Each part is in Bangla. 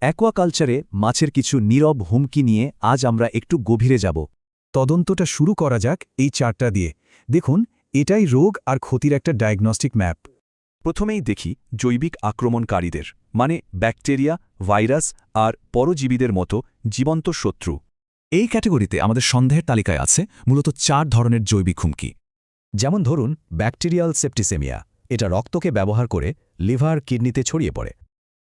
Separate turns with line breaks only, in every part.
অ্যাকোয়াকালচারে মাছের কিছু নীরব হুমকি নিয়ে আজ আমরা একটু গভীরে যাব।
তদন্তটা শুরু করা যাক এই চার্টটা দিয়ে। দেখুন, এটাই রোগ আর ক্ষতির একটা ডায়াগনস্টিক ম্যাপ।
প্রথমেই দেখি জৈবিক আক্রমণকারীদের মানে ব্যাকটেরিয়া, ভাইরাস আর পরজীবীদের মতো জীবন্ত শত্রু।
এই ক্যাটেগরিতে আমাদের সন্দেহের তালিকায় আছে মূলত 4 ধরনের জৈবিক হুমকি। যেমন ধরুন ব্যাকটেরিয়াল সেপ্টিসেমিয়া, এটা রক্তকে ব্যবহার করে লিভার কিডনিতে ছড়িয়ে পড়ে।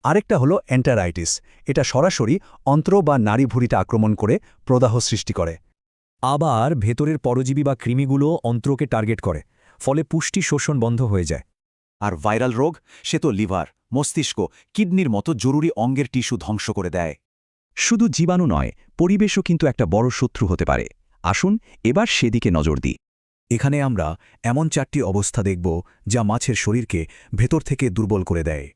আরেকটা হলো এন্টারাইটিস, এটা সরাসরি অন্ত্র বা নাড়িভুঁড়িতে আক্রমণ করে প্রদাহ সৃষ্টি করে।
আবার ভেতরের পরজীবী বা কৃমিগুলো অন্ত্রকে টার্গেট করে, ফলে পুষ্টি শোষণ বন্ধ হয়ে যায়।
আর ভাইরাল রোগ, সে তো লিভার, মস্তিষ্ক, কিডনির মতো জরুরি অঙ্গের টিস্যু ধ্বংস করে দেয়।
শুধু জীবাণু নয়, পরিবেশও কিন্তু একটা বড় শত্রু হতে পারে। আসুন এবার সেদিকে নজর দিই।
এখানে আমরা এমন 4টি অবস্থা দেখব যা মাছের শরীরকে ভেতর থেকে দুর্বল করে দেয়।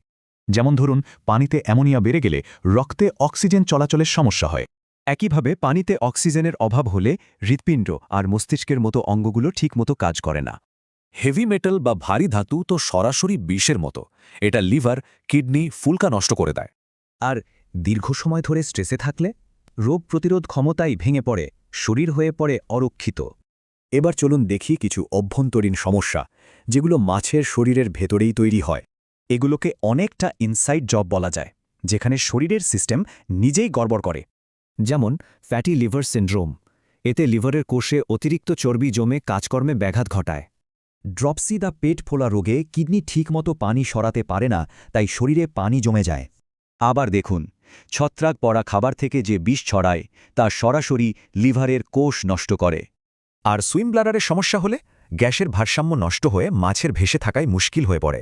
যেমন ধরুন, পানিতে অ্যামোনিয়া বেড়ে গেলে রক্তে অক্সিজেন চলাচলের সমস্যা হয়।
একইভাবে পানিতে অক্সিজেনের অভাব হলে হৃৎপিণ্ড আর মস্তিষ্কের মতো অঙ্গগুলো ঠিকমতো কাজ করে না।
হেভি মেটাল বা ভারী ধাতু তো সরাসরি বিষের মতো, এটা লিভার, কিডনি, ফুলকা নষ্ট করে দেয়।
আর দীর্ঘ সময় ধরে স্ট্রেসে থাকলে রোগ প্রতিরোধ ক্ষমতাই ভেঙে পড়ে, শরীর হয়ে পড়ে অরক্ষিত।
এবার চলুন দেখি কিছু অভ্যন্তরীণ সমস্যা যেগুলো মাছের শরীরের ভেতরেই তৈরি হয়।
এগুলোকে অনেকটা ইনসাইড জব বলা যায়, যেখানে শরীরের সিস্টেম নিজেই গড়বড় করে। যেমন ফ্যাটি লিভার সিন্ড্রোম, এতে লিভারের কোষে অতিরিক্ত চর্বি জমে কাজকর্মে ব্যাঘাত ঘটায়। ড্রপসি বা পেট ফোলা রোগে কিডনি ঠিকমতো পানি সরাতে পারে না, তাই শরীরে পানি জমে যায়।
আবার দেখুন, ছত্রাক পড়া খাবার থেকে যে বিষ ছড়ায় তা সরাসরি লিভারের কোষ নষ্ট করে।
আর সুইম ব্লাডারের সমস্যা হলে গ্যাসের ভারসাম্য নষ্ট হয়ে মাছের ভেসে থাকায় মুশকিল হয়ে পড়ে।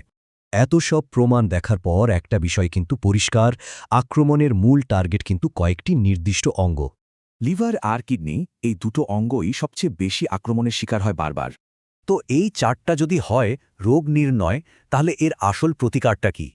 এত সব প্রমাণ দেখার পর একটা বিষয় কিন্তু পরিষ্কার, আক্রমণের মূল টার্গেট কিন্তু কয়েকটি নির্দিষ্ট অঙ্গ।
লিভার আর কিডনি, এই দুটো অঙ্গই সবচেয়ে বেশি আক্রমণের শিকার হয় বারবার।
তো এই চার্টটা যদি হয় রোগ নির্ণয়, তাহলে এর আসল প্রতিকারটা কি?